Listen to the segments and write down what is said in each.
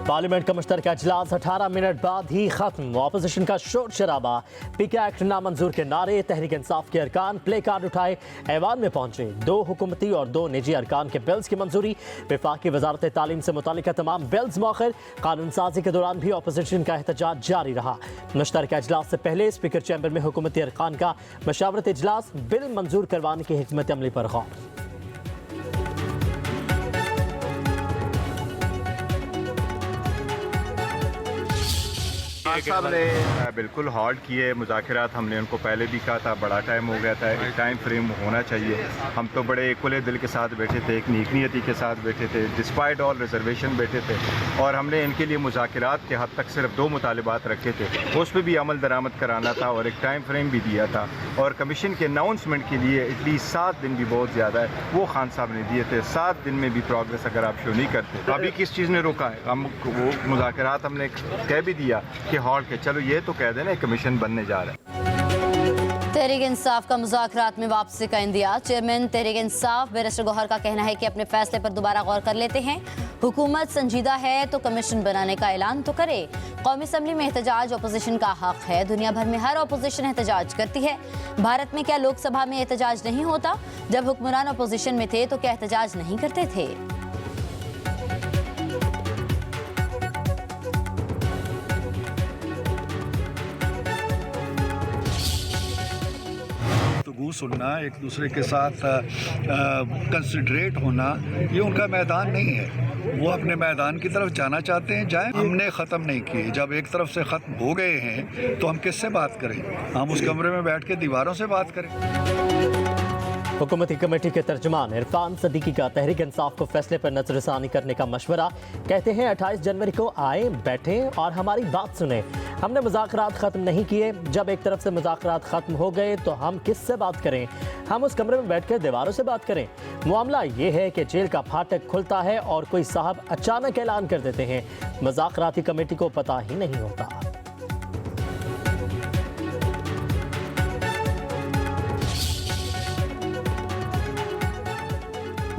Parliament का मुश्तरका इजलास 18 minute बाद ही खत्म। ऑपोजिशन का शोर शराबा, पीके एक्ट नामंजूर के नारे, तहरीक इंसाफ के अरकान प्ले कार्ड उठाए ऐवान में पहुंचे। 2 हुकूमती और 2 निजी अरकान के बिल्स की मंजूरी। वफाकी वजारत तालीम से मुतालिका तमाम बिल्स मौखर। कानून साजी के दौरान भी ऑपोजिशन का एहतजाज जारी रहा। मुश्तरका इजलास से पहले स्पीकर चैम्बर में हुकूमती अरकान का मशावरत इजलास, बिल मंजूर करवाने की हिकमत अमली पर गौर। साहब ने बिल्कुल हॉल्ट किए मुज़ाकरात। हमने उनको पहले भी कहा था, बड़ा टाइम हो गया था, एक टाइम फ्रेम होना चाहिए। हम तो बड़े खुले दिल के साथ बैठे थे, एक नेक नियति के साथ बैठे थे, डिस्पाइट ऑल रिजर्वेशन बैठे थे, और हमने इनके लिए मुज़ाकरात के हद तक सिर्फ 2 मुतालिबात रखे थे। उस पर भी अमल दरामद कराना था और एक टाइम फ्रेम भी दिया था। और कमीशन के अनाउंसमेंट के लिए एटलीस्ट 7 दिन भी बहुत ज़्यादा है, वो खान साहब ने दिए थे। 7 दिन में भी प्रोग्रेस अगर आप शो नहीं करते, अभी किस चीज़ ने रोका है? हम वो मुज़ाकरात हमने कह भी दिया कि हॉल्ट के, चलो ये तो कह देना कमीशन बनने जा रहा है। तहरीक इंसाफ का मुज़ाकरात में वापसी का India. Chairman Tehreek Insaf barrister Gauhar का कहना है कि अपने फैसले पर दोबारा गौर कर लेते हैं। हुकूमत संजीदा है तो कमीशन बनाने का ऐलान तो करे। कौमी असम्बली में एहतजाज अपोजिशन का हक है। दुनिया भर में हर अपोजिशन एहतजाज करती है। भारत में क्या लोकसभा में एहतजाज नहीं होता? जब हुक्मरान अपोजिशन में थे तो क्या एहतजाज नहीं करते थे? गुफ्तगू सुनना, एक दूसरे के साथ कंसिडरेट होना, ये उनका मैदान नहीं है। वो अपने मैदान की तरफ जाना चाहते हैं, जाएं। हमने ख़त्म नहीं किए। जब एक तरफ से ख़त्म हो गए हैं तो हम किससे बात करें? हम उस कमरे में बैठ के दीवारों से बात करें। हुकूमती कमेटी के तर्जुमान इरफान सदीकी का तहरीक इंसाफ को फैसले पर नजरसानी करने का मशवरा। कहते हैं 28 जनवरी को आए, बैठें और हमारी बात सुने। हमने मुज़ाकरात ख़त्म नहीं किए। जब एक तरफ से मुज़ाकरात ख़त्म हो गए तो हम किससे बात करें? हम उस कमरे में बैठ कर दीवारों से बात करें। मामला ये है कि जेल का फाटक खुलता है और कोई साहब अचानक ऐलान कर देते हैं। मुज़ाकराती कमेटी को पता ही नहीं होता।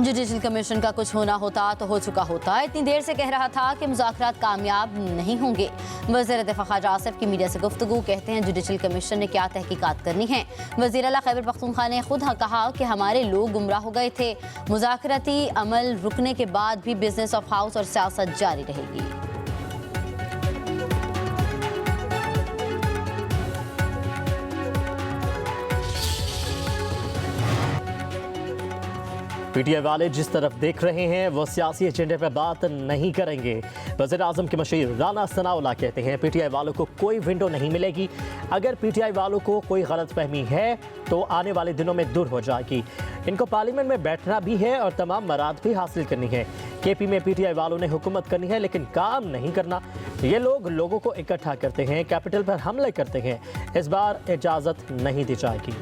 जुडिशल कमीशन का कुछ होना होता तो हो चुका होता। इतनी देर से कह रहा था कि मुज़ाकरात कामयाब नहीं होंगे। वज़ीर दिफ़ा ख्वाजा आसिफ की मीडिया से गुफ्तगू। कहते हैं जुडिशल कमीशन ने क्या तहकीकात करनी है। वज़ीर आला खैबर पख्तूनख्वा ने खुद कहा कि हमारे लोग गुमराह हो गए थे। मुज़ाकराती अमल रुकने के बाद भी बिजनेस ऑफ हाउस और सियासत जारी रहेगी। पीटीआई वाले जिस तरफ देख रहे हैं वो सियासी एजेंडे पर बात नहीं करेंगे। वज़ीर आज़म के मशीर राना सनाउल्लाह कहते हैं पीटीआई वालों को कोई विंडो नहीं मिलेगी। अगर पीटीआई वालों को कोई गलतफहमी है तो आने वाले दिनों में दूर हो जाएगी। इनको पार्लियामेंट में बैठना भी है और तमाम मराद भी हासिल करनी है। केपी में पीटीआई वालों ने हुकूमत करनी है लेकिन काम नहीं करना। ये लोग लोगों को इकट्ठा करते हैं, कैपिटल पर हमले करते हैं। इस बार इजाज़त नहीं दी जाएगी।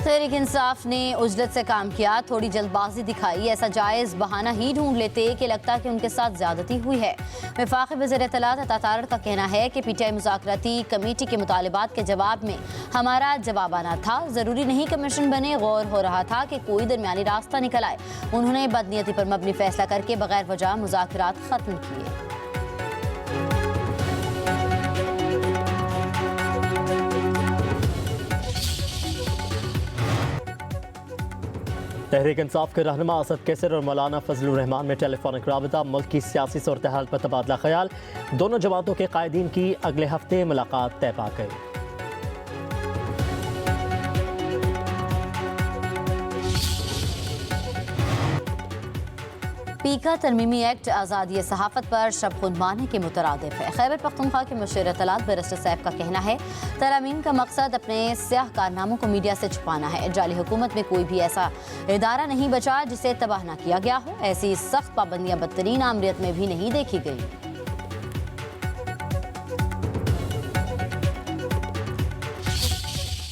तहरीक इंसाफ ने उजलत से काम किया, थोड़ी जल्दबाजी दिखाई। ऐसा जायज़ बहाना ही ढूंढ लेते कि लगता कि उनके साथ ज़्यादती हुई है। वफाकी वज़ीर इत्तलात अता तारड़ का कहना है कि पीटीआई मुज़ाकराती कमेटी के मुतालिबात के जवाब में हमारा जवाब आना था। ज़रूरी नहीं कमीशन बने, गौर हो रहा था कि कोई दरमियानी रास्ता निकल आए। उन्होंने बदनीयती पर मबनी फैसला करके बगैर वजह मुज़ाकरात ख़त्म किए। तहरीक इंसाफ के रहनुमा असद कैसर और मौलाना फजलुर रहमान में टेलीफोनिक राबता। मुल्क की सियासी सूरत हाल पर तबादला ख्याल। दोनों जमातों के कायदीन की अगले हफ्ते मुलाकात तय पा गई। पीका तरमीमी एक्ट आज़ादी सहाफ़त पर शब-खुनमानी के मुतरादिफ है। खैबर पख्तूनख्वा के मुशीर इत्तलात बैरिस्टर सैफ का कहना है तरमीम का मकसद अपने स्याह कारनामों को मीडिया से छुपाना है। जाली हुकूमत में कोई भी ऐसा इदारा नहीं बचा जिसे तबाह न किया गया हो। ऐसी सख्त पाबंदियाँ बदतरीन आमरीत में भी नहीं देखी गई।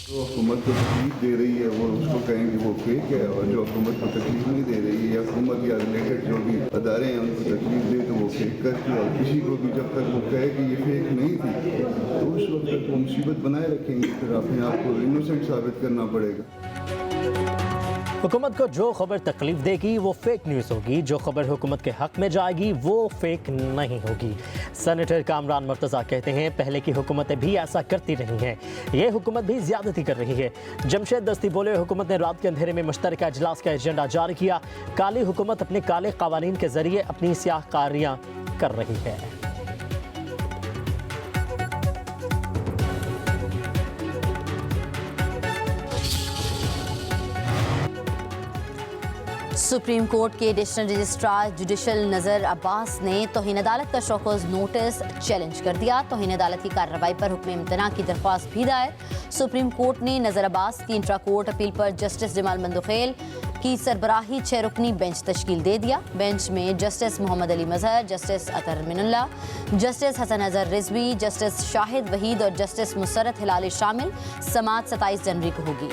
तो हुकूमत को तकलीफ दे रही है वो उसको कहेंगे वो फेक है, और जो हुकूमत को तकलीफ नहीं दे रही है या हुकूमत या रिलेटेड जो भी अदारे हैं उनको तकलीफ दे तो वो फेक करके, और किसी को भी जब तक वो कहे कि ये फेक नहीं थी तो उस वक्त तक वो मुसीबत बनाए रखेंगे, फिर अपने आप को इनोसेंट साबित करना पड़ेगा। हुकूमत को जो खबर तकलीफ देगी वो फेक न्यूज़ होगी, जो खबर हुकूमत के हक में जाएगी वो फेक नहीं होगी। सेनेटर कामरान मुर्तज़ा कहते हैं पहले की हुकूमतें भी ऐसा करती रही हैं, ये हुकूमत भी ज़्यादती कर रही है। जमशेद दस्ती बोले हुकूमत ने रात के अंधेरे में मुश्तरका इजलास का एजेंडा जारी किया, काली हुकूमत अपने काले कवानीन के जरिए अपनी स्याहकारियाँ कर रही है। सुप्रीम कोर्ट के एडिशनल रजिस्ट्रार जुडिशल नज़र अब्बास ने तौहीन अदालत का शोकॉज नोटिस चैलेंज कर दिया। तौहीन अदालत की कार्रवाई पर हुक्म इम्तना की दरख्वास्त भी दायर। सुप्रीम कोर्ट ने नज़र अब्बास की इंट्रा कोर्ट अपील पर जस्टिस जमाल मंदुखेल की सरबराही 6 रुकनी बेंच तश्कील दे दिया। बेंच में जस्टिस मोहम्मद अली मजहर, जस्टिस अतर मिनुल्ला, जस्टिस हसन अजहर रिजवी, जस्टिस शाहिद वहीद और जस्टिस मुसरत हिलाली शामिल। समाअत 27 जनवरी को होगी।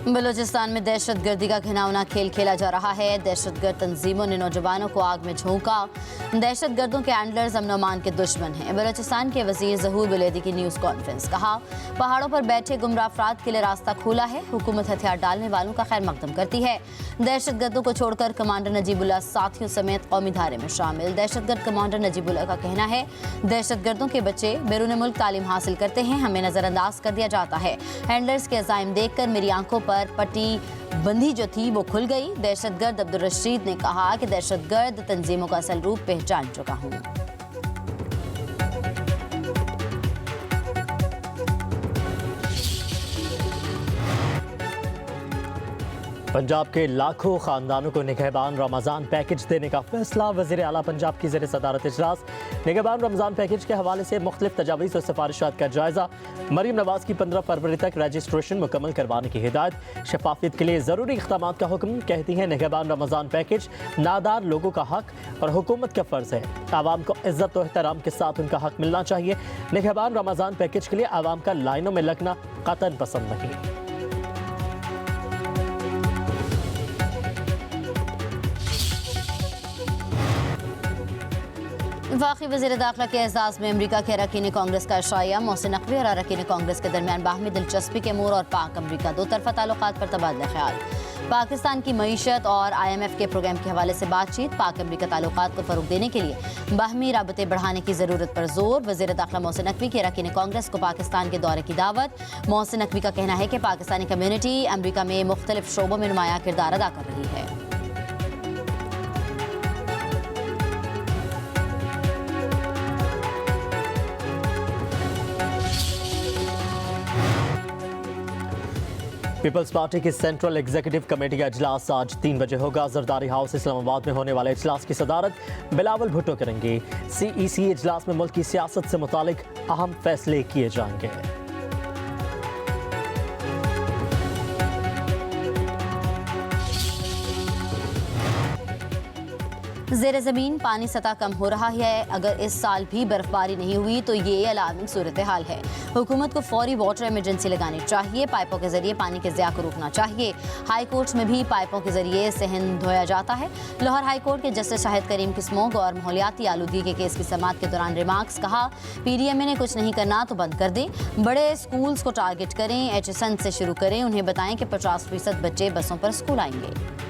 बलूचिस्तान में दहशतगर्दी का घिनौना खेल खेला जा रहा है। दहशतगर्द तंजीमों ने नौजवानों को आग में झोंका। दहशतगर्दों के हैंडलर्स अमन अमान के दुश्मन हैं। बलूचिस्तान के वजीर ज़हूर बुलैदी की न्यूज़ कॉन्फ्रेंस, कहा पहाड़ों पर बैठे गुमराह अफराद के लिए रास्ता खुला है। हुकूमत हथियार डालने वालों का खैर मकदम करती है। दहशतगर्दों को छोड़कर कमांडर नजीबुल्लाह साथियों समेत कौमी धारे में शामिल। दहशतगर्द कमांडर नजीबुल्लाह का कहना है दहशतगर्दों के बच्चे बैरून मुल्क तालीम हासिल करते हैं, हमें नज़रअंदाज कर दिया जाता है। हैंडलर्स के अज़ाइम देखकर मेरी आंखों पर पट्टी बंदी जो थी वो खुल गई। दहशतगर्द अब्दुल रशीद ने कहा कि दहशतगर्द तंजीमों का असल रूप पहचान चुका हूँ। पंजाब के लाखों खानदानों को निगहबान रमज़ान पैकेज देने का फैसला। वज़ीर आला पंजाब की ज़ेर सदारत इजलास निगहबान रमज़ान पैकेज के हवाले से मुख्तलिफ तजावीज़ और सिफारिशात का जायज़ा। मरीम नवाज़ की 15 फरवरी तक रजिस्ट्रेशन मुकम्मल करवाने की हिदायत। शफाफियत के लिए ज़रूरी इक़दामात का हुक्म। कहती हैं निगहबान रमज़ान पैकेज नादार लोगों का हक और हुकूमत का फ़र्ज़ है। आवाम को इज़्ज़त और एहतराम के साथ उनका हक मिलना चाहिए। निगहबान रमज़ान पैकेज के लिए आवाम का लाइनों में लगना कतई पसंद नहीं। वफाकी वज़ीर दाखिला के एजाज़ में अमरीका के अरकान कांग्रेस का इशाया। मोहसिन नकवी और अरकान कांग्रेस के दरमियान बाहमी दिलचस्पी के अमूर और पाक अमरीका दो तरफ़ा ताल्लुकात पर तबादला ख्याल। पाकिस्तान की मईशत और IMF के प्रोग्राम के हवाले से बातचीत। पाक अमरीका ताल्लुकात को फ़रोग़ देने के लिए बाहमी राबते बढ़ाने की ज़रूरत पर जोर। वज़ीर दाखिला मोहसिन नकवी के अरकान कांग्रेस को पाकिस्तान के दौरे की दावत। मोहसिन नकवी का कहना है कि पाकिस्तानी कम्यूनिटी अमरीका में मुख्तलिफ शोबों में नुमाया किरदार अदा कर रही है। पीपल्स पार्टी की सेंट्रल एग्जीक्यूटिव कमेटी का इजलास आज 3 बजे होगा। जरदारी हाउस इस्लामाबाद में होने वाले इजलास की सदारत बिलावल भुट्टो करेंगे। CEC इजलास में मुल्क की सियासत से मुतालिक अहम फैसले किए जाएंगे। ज़ेर ज़मीन पानी सतह कम हो रहा है। अगर इस साल भी बर्फबारी नहीं हुई तो ये अलार्मिंग सूरत हाल है। हुकूमत को फौरी वाटर इमरजेंसी लगानी चाहिए। पाइपों के जरिए पानी के ज़िया को रोकना चाहिए। हाई कोर्ट में भी पाइपों के जरिए सहन धोया जाता है। लाहौर हाई कोर्ट के जस्टिस शाहिद करीम की स्मोक और माहौलियाती आलूगी के केस की समाअत के दौरान रिमार्क्स, कहा PDMA ने कुछ नहीं करना तो बंद कर दें। बड़े स्कूल्स को टारगेट करें, HSN से शुरू करें। उन्हें बताएं कि 50% बच्चे बसों पर स्कूल आएंगे।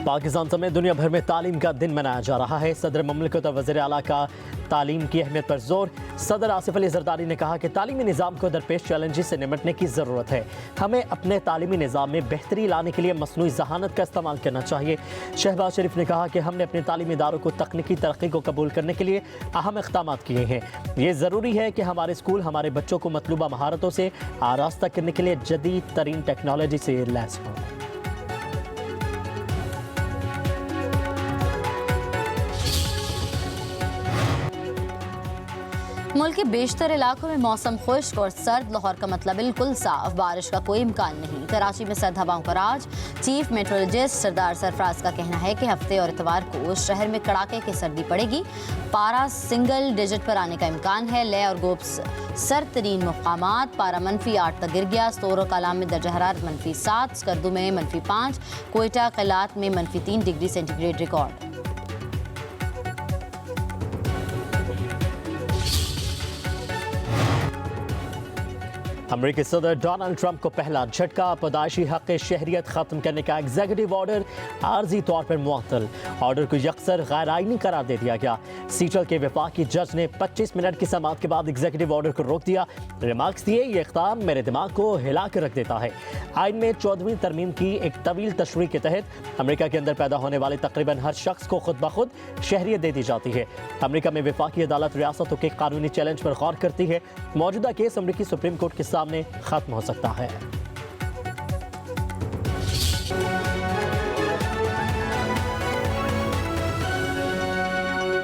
पाकिस्तान समेत दुनिया भर में तालीम का दिन मनाया जा रहा है। सदर ममलिकत और वज़ीर आला का तालीम की अहमियत पर जोर। सदर आसिफ अली जरदारी ने कहा कि तालीमी निज़ाम को दरपेश चैलेंजेस से निपटने की ज़रूरत है। हमें अपने तालीमी निज़ाम में बेहतरी लाने के लिए मसनूई ज़हानत का इस्तेमाल करना चाहिए। शहबाज शरीफ ने कहा कि हमने अपने तालीमी इदारों को तकनीकी तरक्की को कबूल करने के लिए अहम इक़दाम किए हैं। ये ज़रूरी है कि हमारे स्कूल हमारे बच्चों को मतलूबा महारतों से आरास्ता करने के लिए जदीद तरीन टेक्नोलॉजी से लैस हों। मुल्क के बेशतर इलाकों में मौसम खुश्क और सर्द, लाहौर का मतलब बिल्कुल साफ, बारिश का कोई इम्कान नहीं। कराची में सर्द हवाओं का राज। चीफ मेट्रोलॉजिस्ट सरदार सरफराज का कहना है कि हफ्ते और इतवार को शहर में कड़ाके की सर्दी पड़ेगी। पारा सिंगल डिजिट पर आने का इम्कान है। ले और गोब्स सर्द तरीन मुकामात। पारा -8 तक गिर गया। सोर और कालाम में दर्जा हरारत -7, स्कर्दू में -5, कोयटा कलात में -3 डिग्री सेंटीग्रेड रिकॉर्ड। अमेरिकी सदर डोनाल्ड ट्रंप को पहला झटका। पैदाइशी हक शहरियत खत्म करने का एग्जीक्यूटिव ऑर्डर आर्जी तौर पर मुअत्तल। ऑर्डर को यकसर गैर आईनी करार दे दिया गया। सीटल के वफाकी जज ने 25 मिनट की समाअत के बाद एग्जीक्यूटिव ऑर्डर को रोक दिया। रिमार्क्स दिए, ये इक़दाम मेरे दिमाग को हिला कर रख देता है। आइन में 14वीं तरमीम की एक तवील तशरीह के तहत अमेरिका के अंदर पैदा होने वाले तकरीबन हर शख्स को खुद ब खुद शहरियत दे दी जाती है। अमेरिका में वफाकी अदालत रियासतों के कानूनी चैलेंज पर गौर करती है। मौजूदा केस अमेरिकी सुप्रीम कोर्ट के सामने खत्म हो सकता है।